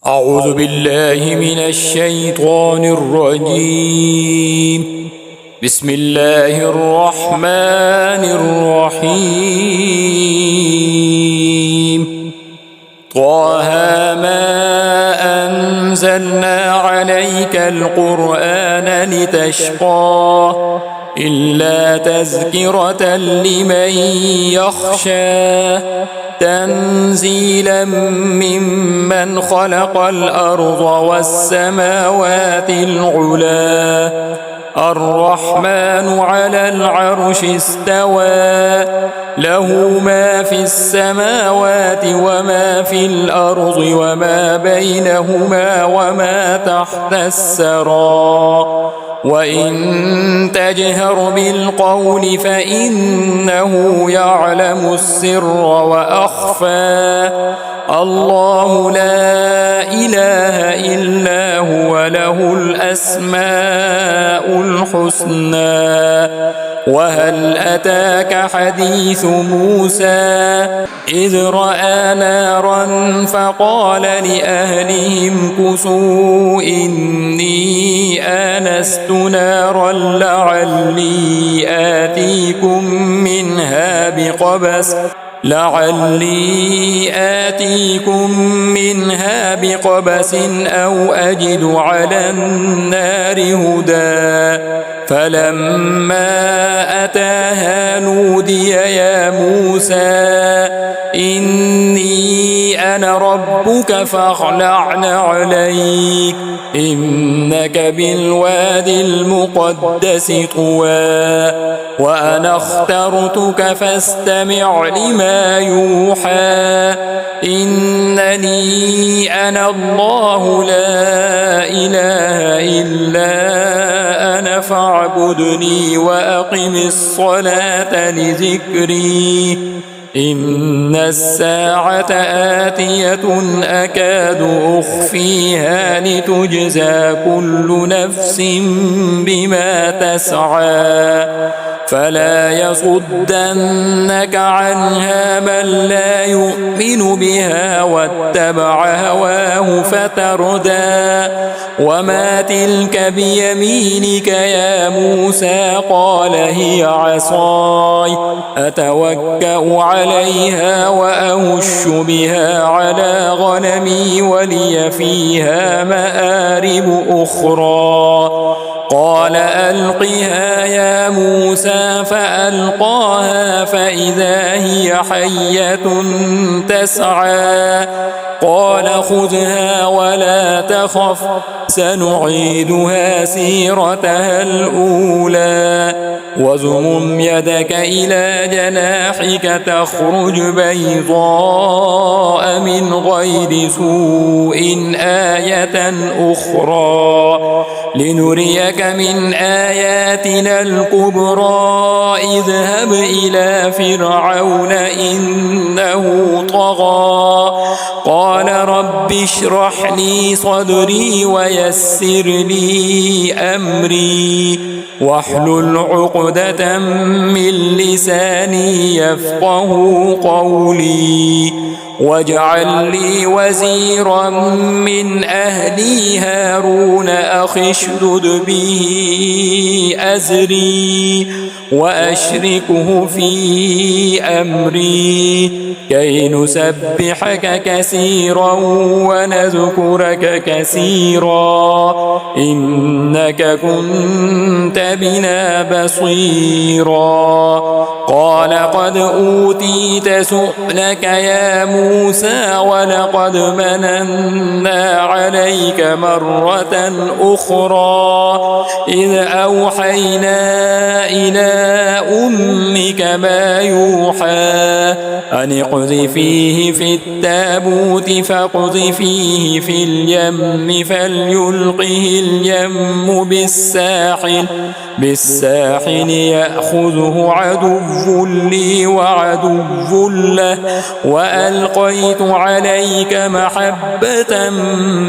أعوذ بالله من الشيطان الرجيم. بسم الله الرحمن الرحيم. طه ما أنزلنا عليك القرآن لتشقى إلا تذكرة لمن يخشى تنزيلا ممن خلق الأرض والسماوات العلا الرحمن على العرش استوى له ما في السماوات وما في الأرض وما بينهما وما تحت الثرى وإن تجهر بالقول فإنه يعلم السر وأخفى الله لا إله إلا هو له الأسماء الحسنى. وهل أتاك حديث موسى إذ رأى نارا فقال لأهلهم كثوا إني آنست نارا لعلي آتيكم منها بقبس أو أجد على النار هدى فلما أتاها نودي يا موسى إني أنا ربك فاخلع عليك إنك بالواد المقدس طوى وأنا اخترتك فاستمع لما يوحى إنني أنا الله لا إله إلا أنا فاعبدني وأقم الصلاة لذكري إن الساعة آتية أكاد أخفيها لتجزى كل نفس بما تسعى فلا يصدنك عنها من لا يؤمن بها واتبع هواه فتردى وما تلك بيمينك يا موسى قال هي عصاي أتوكأ عليها وأهش بها على غنمي ولي فيها مآرب أخرى قال ألقها يا موسى فألقاها فإذا هي حية تسعى قال خذها ولا تخف سنعيدها سيرتها الأولى وزمم يدك إلى جناحك تخرج بيضاء من غير سوء آية أخرى لنريك من آياتنا الكبرى اذهب إلى فرعون إنه طغى قال رب اشرح لي صدري ويسر لي أمري واحلل عقدة من لساني يفقه قولي واجعل لي وزيرا من أهلي هارون أخي اشدد به أزري وأشركه في أمري كي نسبحك كثيرا ونذكرك كثيرا إنك كنت بنا بصيرا قال قد أوتيت سؤلك يا موسى ولقد مننا عليك مرة أخرى إذ أوحينا إلى أمك ما يوحى أن اقذفيه في التابوت فاقذفيه في اليم فليلقه اليم بالساحل يأخذه عدو لي وعدو له وألقيت عليك محبة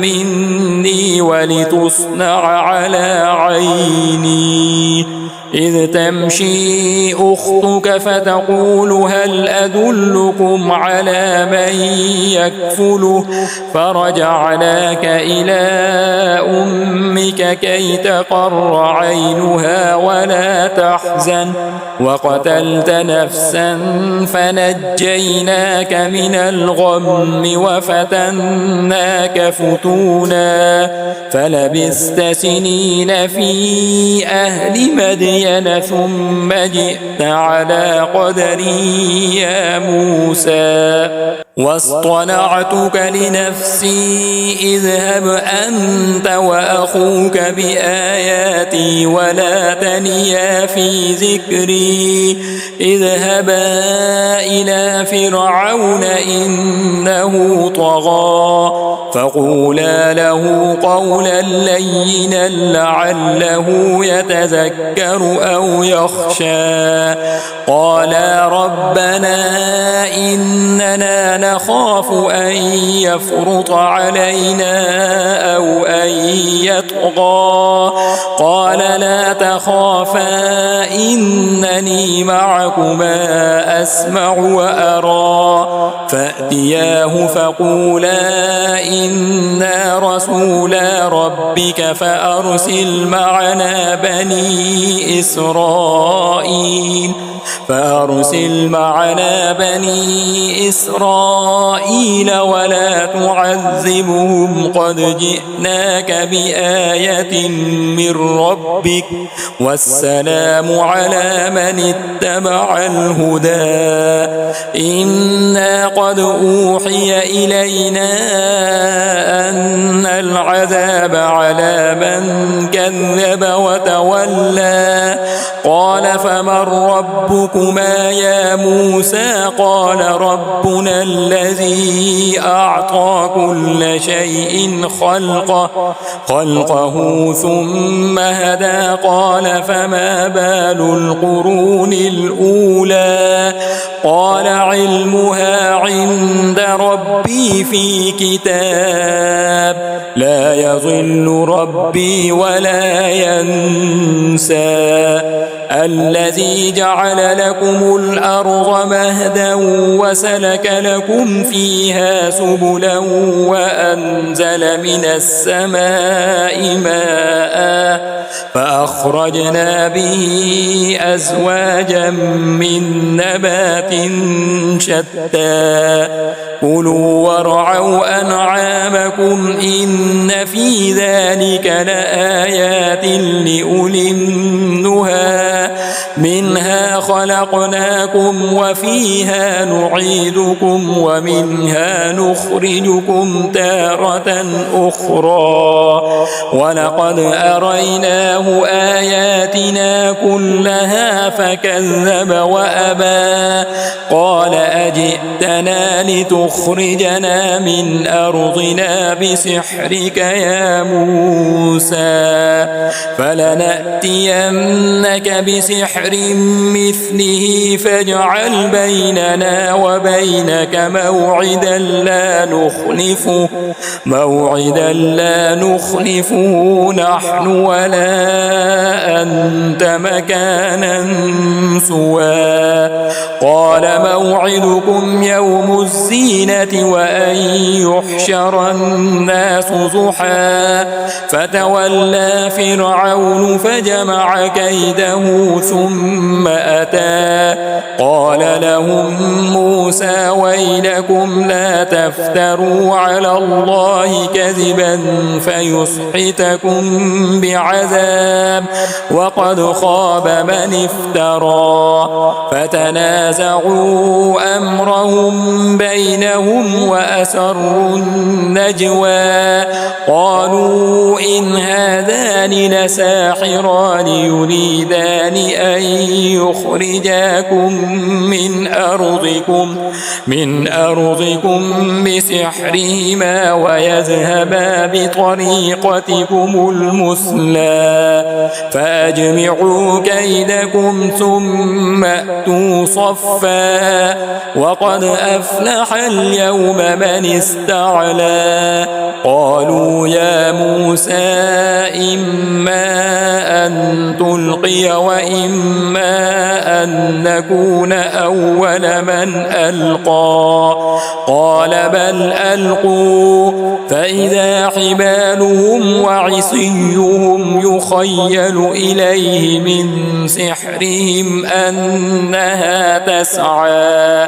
مني ولتصنع على عيني إذ تمشي أختك فتقول هل أدلكم على من يكفله فرجعناك إلى أمك كي تقر عينها ولا تحزن وقتلت نفسا فنجيناك من الغم وفتناك فتونا فلبثت سنين في أهل مدين ثم جئت على قدري يا موسى واصطنعتك لنفسي اذهب أنت وأخوك بآياتي ولا تنيا في ذكري اذهبا إلى فرعون إنه طغى فقولا له قولا لينا لعله يتذكر أو يخشى قالا ربنا إننا نخاف أن يفرط علينا أو أن يطغى قال لا تخافا إنني معكما أسمع وأرى فأتياه فقولا إنا رسولا ربك فأرسل معنا بني إسرائيل ولا تعذبهم قد جئناك بآية من ربك والسلام على من اتبع الهدى إنا قد أوحي إلينا أن العذاب على من كذب وتولى قال فمن ربكما يا موسى قال ربنا الذي أعطى كل شيء خلقه ثم هدى قال فما بال القرون الأولى قال علمها عند ربي في كتاب لا يضل ربي ولا ينسى الذي جعل لكم الأرض مهدا وسلك لكم فيها سبلا وأنزل من السماء ماء فأخرجنا به أزواجا من نبات شتى كلوا وارعوا أنعامكم إن في ذلك لآيات لأولي النهى منها خلقناكم وفيها نعيدكم ومنها نخرجكم تارة أخرى ولقد أريناه آياتنا كلها فكذب وأبى قال أجئتنا لتخرجنا من أرضنا بسحرك يا موسى فلنأتينك بسحر مثله فاجعل بيننا وبينك موعدا لا نخلفه نحن ولا أنت مكانا سوى قال موعدكم يوم الزينة وأن يحشر الناس ضحى فتولى فرعون فجمع كيده ثم أتى قال لهم موسى ويلكم لا تفتروا على الله كذبا فيسحتكم بعذاب وقد خاب من افترى فتنازعوا أمرهم بينهم وأسروا النجوى قالوا إن هذان لساحران يريدان أن يخرجاكم من أرضكم بسحرهما ويذهبا بطريقتكم المثلى فأجمعوا كيدكم ثم أتوا صفا وقد أفلح اليوم من استعلى قالوا يا موسى إما أن تلقي وإما أن نكون أول من ألقى قال بل ألقوا فإذا حبالهم وعصيهم يخيل إليه من سحرهم أنها تسعى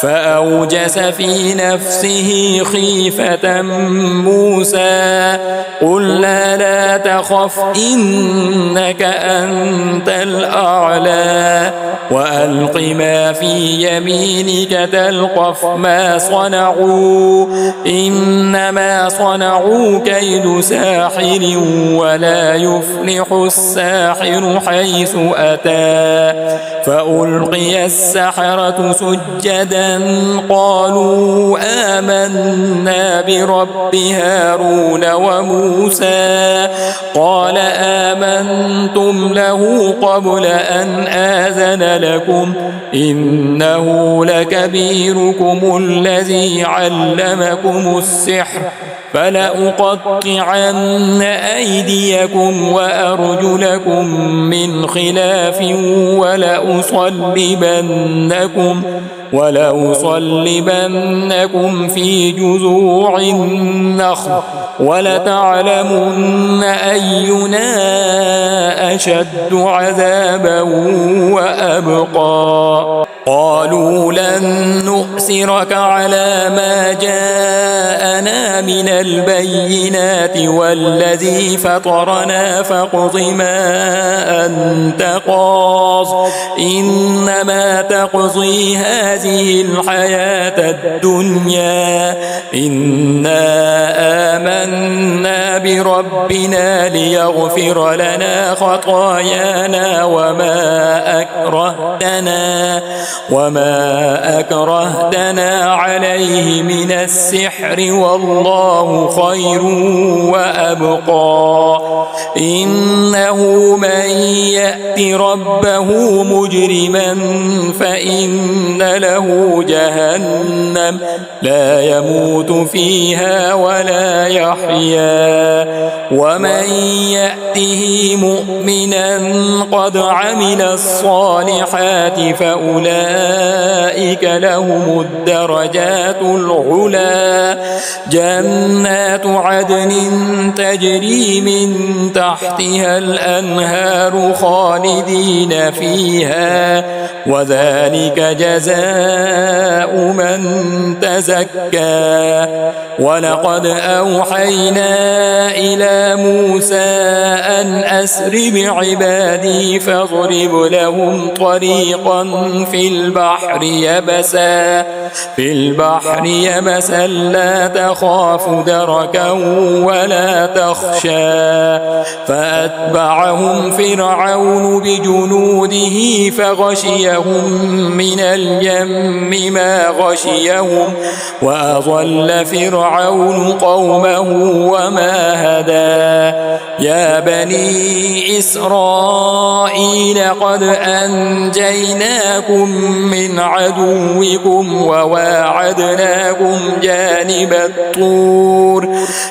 فأوجس في نفسه خيفة موسى قلنا لا تخف إنك أنت الأعلى وألق ما في يمينك تلقف ما صنعوا إنما صنعوا كيد ساحر ولا يفلح الساحر حيث أتى فألقي السحرة سجدا قالوا آمنا برب هارون وموسى قال آمنتم له قبل أن آذن لكم إنه لكبيركم الذي علمكم السحر فلأقطعن أيديكم وأرجلكم من خلاف ولأصلبنكم في جذوع النخل ولتعلمن أينا أشد عذابا وأبقى قالوا لن نؤثرك على ما جاءنا من البينات والذي فطرنا فاقض ما أنت قاض إنما تقضي هذه الحياة الدنيا إنا آمنا بربنا ليغفر لنا خطايانا وما أكرهتنا عليه من السحر والله خير وأبقى إنه من يأت ربه مجرما فإن له جهنم لا يموت فيها ولا يحيا ومن يأته مؤمنا قد عمل الصالحات فأولئك لهم الدرجات العلى جنات عدن تجري من تحتها الأنهار خالدين فيها وذلك جزاء من تزكى ولقد أوحينا إلى موسى أن أسر بعبادي فاضرب لهم طريقا في البحر يبسا لا تخاف دركا ولا تخشى فأتبعهم فرعون بجنوده فغشيهم من اليم ما غشيهم وأضل فرعون قومه وما هدى يا بني إسرائيل قد أنجيناكم من عدوكم وواعدناكم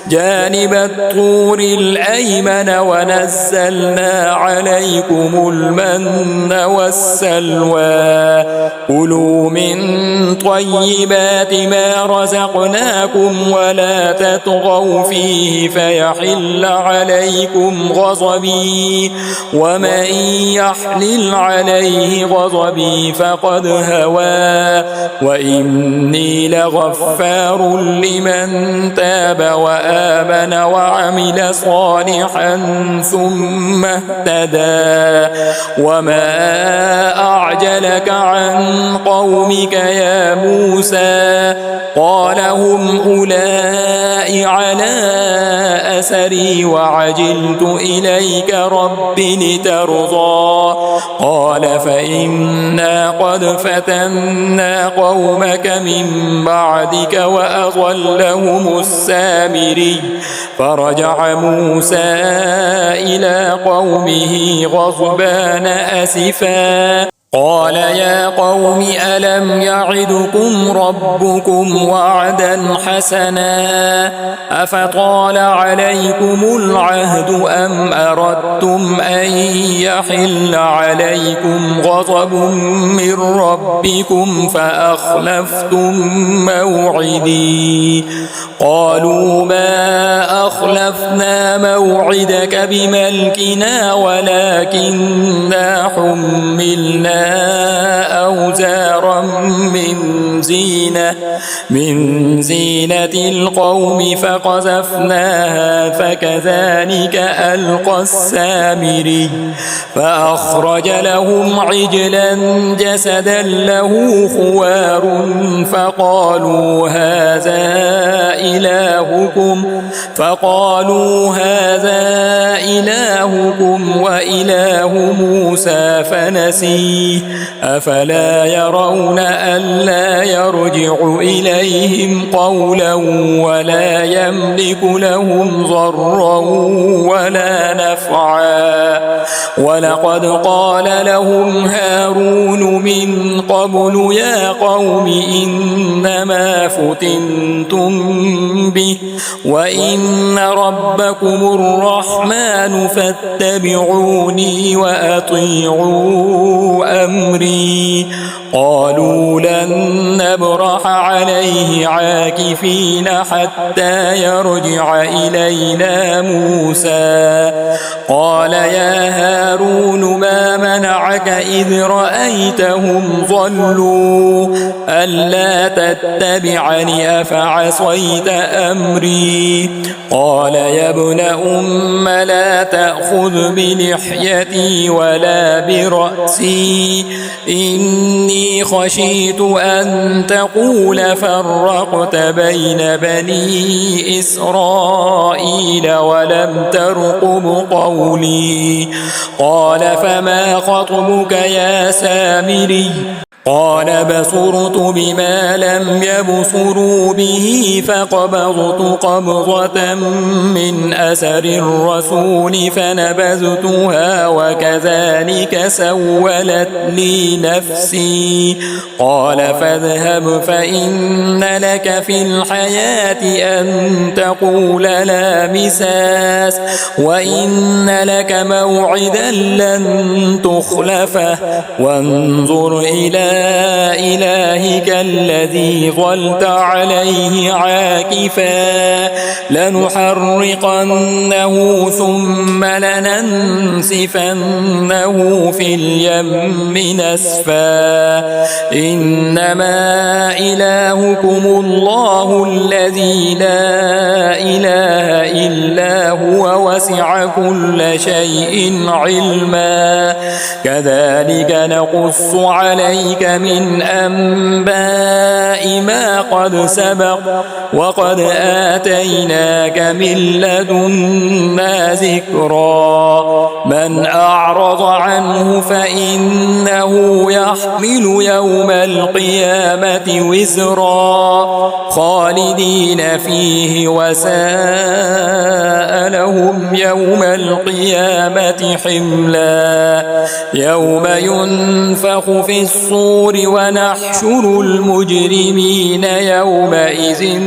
جانب الطور الأيمن ونزلنا عليكم المن والسلوى كلوا من طيبات ما رزقناكم ولا تطغوا فيه فيحل عليكم غضبي ومن يحلل عليه غضبي فقد هوى وإني لغفار لمن تاب وآمن وآمن وعمل صالحا ثم اهتدى وما أعجلك عن قومك يا موسى قال هم أولئك على أثري وعجلت إليك رب لترضى قال فإنا قد فتنا قومك من بعدك وأضلهم السامري فرجع موسى إلى قومه غضبان أسفا قال يا قوم ألم يعدكم ربكم وعدا حسنا أفطال عليكم العهد أم أردتم أن يحل عليكم غضب من ربكم فأخلفتم موعدي قالوا ما أخلفنا موعدك بملكنا ولكننا حملنا أوزارا من زينة القوم فقذفناها فكذلك ألقى السامري فأخرج لهم عجلا جسدا له خوار فقالوا هذا إلهكم وإله موسى فنسيه أفلا يرون ألا يرجع إليهم قولا ولا يملك لهم ضرا ولا نفعا ولقد قال لهم هارون من قبل يا قوم إنما فتنتم به وإن ربكم الرحمن فاتبعوني وأطيعوا أمري قالوا لن نبرح عليه عاكفين حتى يرجع إلينا موسى قال يا هارون ما منعك إذ رأيتهم ضلوا ألا تتبعني أفعصيت أمري قال يا ابن أم لا تأخذ بلحيتي ولا برأسي إني خشيت أن تقول فرقت بين بني إسرائيل ولم ترقب قولي قال فما خطبك يا سامري قال بصرت بما لم يبصروا به فقبضت قبضة من أثر الرسول فنبذتها وكذلك سولت لي نفسي قال فاذهب فإن لك في الحياة أن تقول لا مساس وإن لك موعدا لن تخلفه وانظر إلى إلهك الذي ظلت عليه عاكفا لنحرقنه ثم لننسفنه في اليم نسفا إنما إلهكم الله الذي لا إله إلا هو وسع كل شيء علما كذلك نقص عليك من أنباء ما قد سبق وقد آتيناك من لدنا ذكرا من أعرض عنه فإنه يحمل يوم القيامة وزرا خالدين فيه وساء لهم يوم القيامة حملا يوم ينفخ في الصور ونحشر المجرمين يومئذ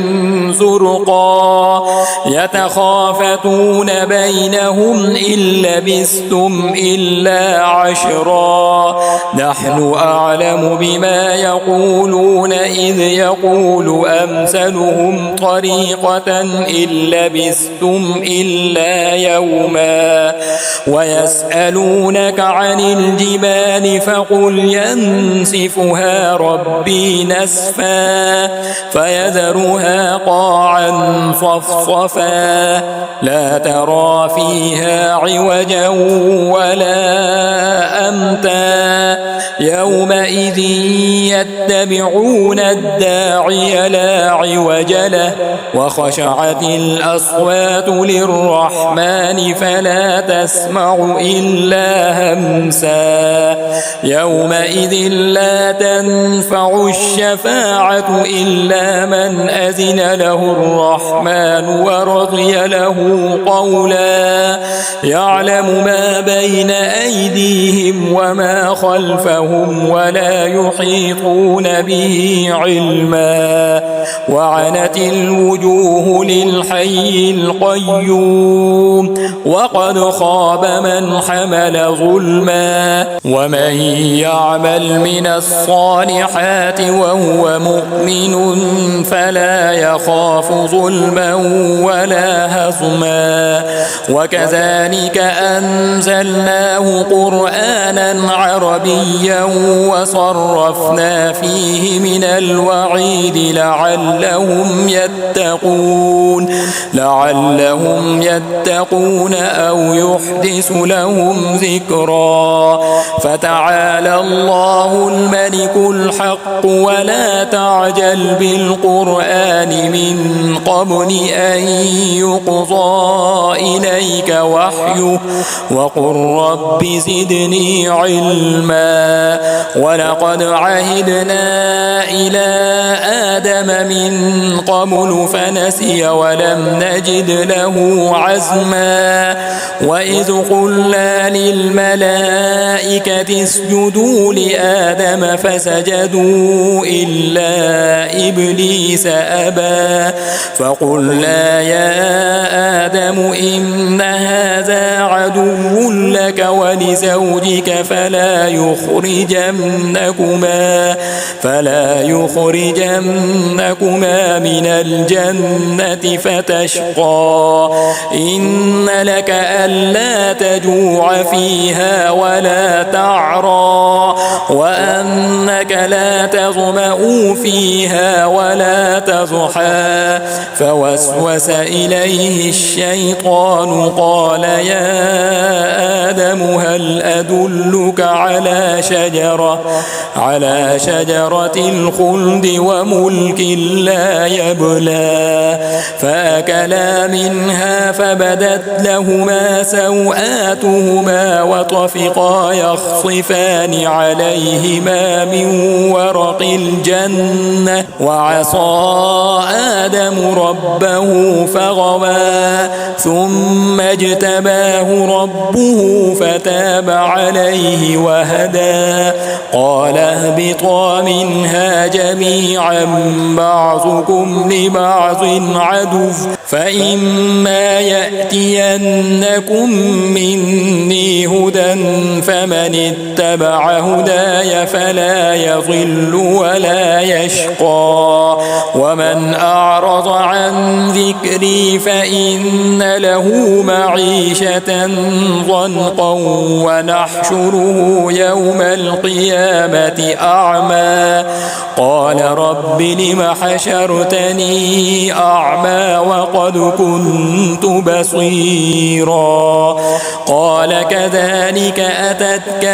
زرقا يتخافتون بينهم إن لبثتم إلا عشرا نحن أعلم بما يقولون إذ يقول أمثلهم طريقة إن لبثتم إلا يوما ويسألونك عن الجبال فقل ينسفها ربي نسفا فيذرها قاعا صفصفا لا ترى فيها عوجا ولا أمتا يومئذ يتبعون الداعي لا عوج له وخشعت الأصوات للرحمن فلا تسمع إلا همسا يومئذ لا تنفع الشفاعة إلا من أذن له الرحمن ورضي له قولا يعلم ما بين أيديهم وما خلفهم ولا يحيطون به علما وعنت الوجوه للحي القيوم وقد خاب من حمل ظلما ومن يعمل من الصالحات وهو مؤمن فلا يخاف ظلما ولا هضما وكذلك أنزلناه قرآنا عربيا وصرفنا فيه من الوعيد لعلهم يتقون أو يحدث لهم ذكرا فتعالى الله الملك الحق ولا تعجل بالقرآن من قبل أن يقضى إليك وحيه وقل رب زدني علما ولقد عهدنا إلى آدم من قبل فنسي ولم نجد له عزما وإذ قلنا للملائكة اسجدوا لآدم فسجدوا إلا إبليس أبى فقلنا يا آدم إن هذا عدو لك ولزوجك فلا يخرجنكما من الجنة فتشقى إن لك ألا تجوع فيها ولا تعرى وأنك لا تظمأ فيها ولا تضحى فوسوس إليه الشيطان قال يا آدم هل أدلك على شجرة الخلد وملك لا يبلى فأكلا منها فبدت لهما سوآتهما وطفقا يخصفان عليهما من ورق الجنة وعصى آدم ربه فغوى ثم اجتباه ربه فتاب عليه وهدى قال اهبطا منها جميعا بعضكم لبعض عدو فإما يأتينكم مني هدى فمن اتبع هداي فلا يضل ولا يشقى ومن أعرض عن ذكري فإن له معيشة ضنقا ونحشره يوم القيامة أعمى قال رب لم حشرتني أعمى وقد كنت بصيرا قال كذلك أتتك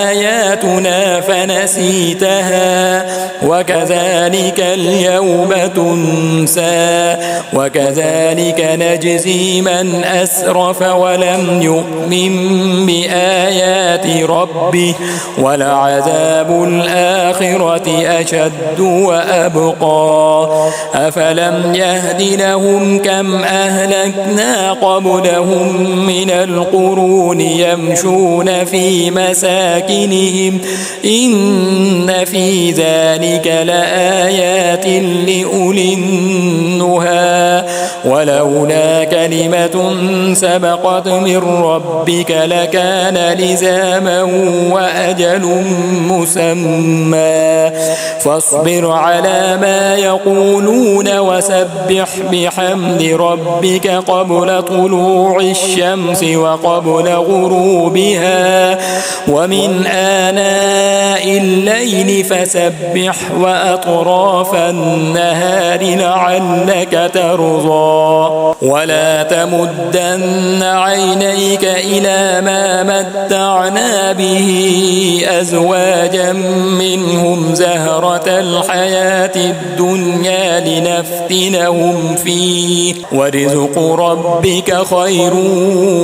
آياتنا فنسيتها وكذلك اليوم تنسى وكذلك نجزي من أسرف ولم يؤمن بآيات ربه ولعذاب الآخرة أشد وأبقى أفلم يهد لهم كم أهلكنا قبلهم من القرون يمشون في مساكنهم إن في ذلك لآيات لأولي النهى ولولا كلمة سبقت من ربك لكان لزاما وأجل مسمى فاصبر على ما يقولون وسبح بحمد ربك قبل طلوع الشمس وقبل غروبها ومن آناء الليل فسبح وأطراف النهار لعلك ترضى ولا تمدن عينيك إلى ما متعنا به أزواجا منهم زهرة الحياة الدنيا لنفتنهم فيه ورزق ربك خير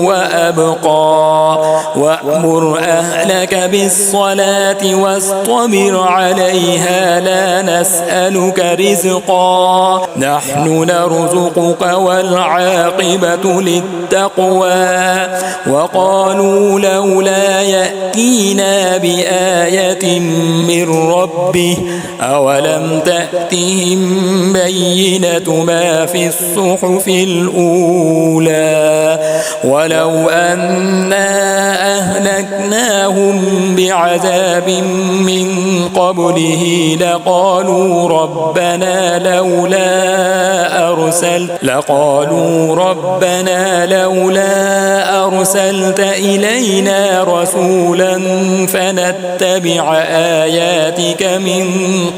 وأبقى وأمر أهلك بالصلاة واصطبر عليها لا نسألك رزقا نحن نرزقك والعاقبة للتقوى وقالوا لولا يأتينا بآية من ربه أولم تأتهم بينة ما في الصحف الأولى ولو أنا أهلكناهم بعذاب من قبله لقالوا ربنا لولا أرسلت إلينا رسولا فنتبع آياتك من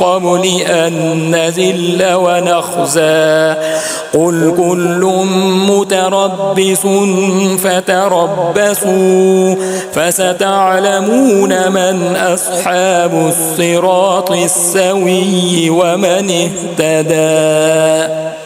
قبل أن نذل ونخزى قل كل متربص فتربصوا فستعلمون من أصحاب الصراط السوي ومن اهتدى.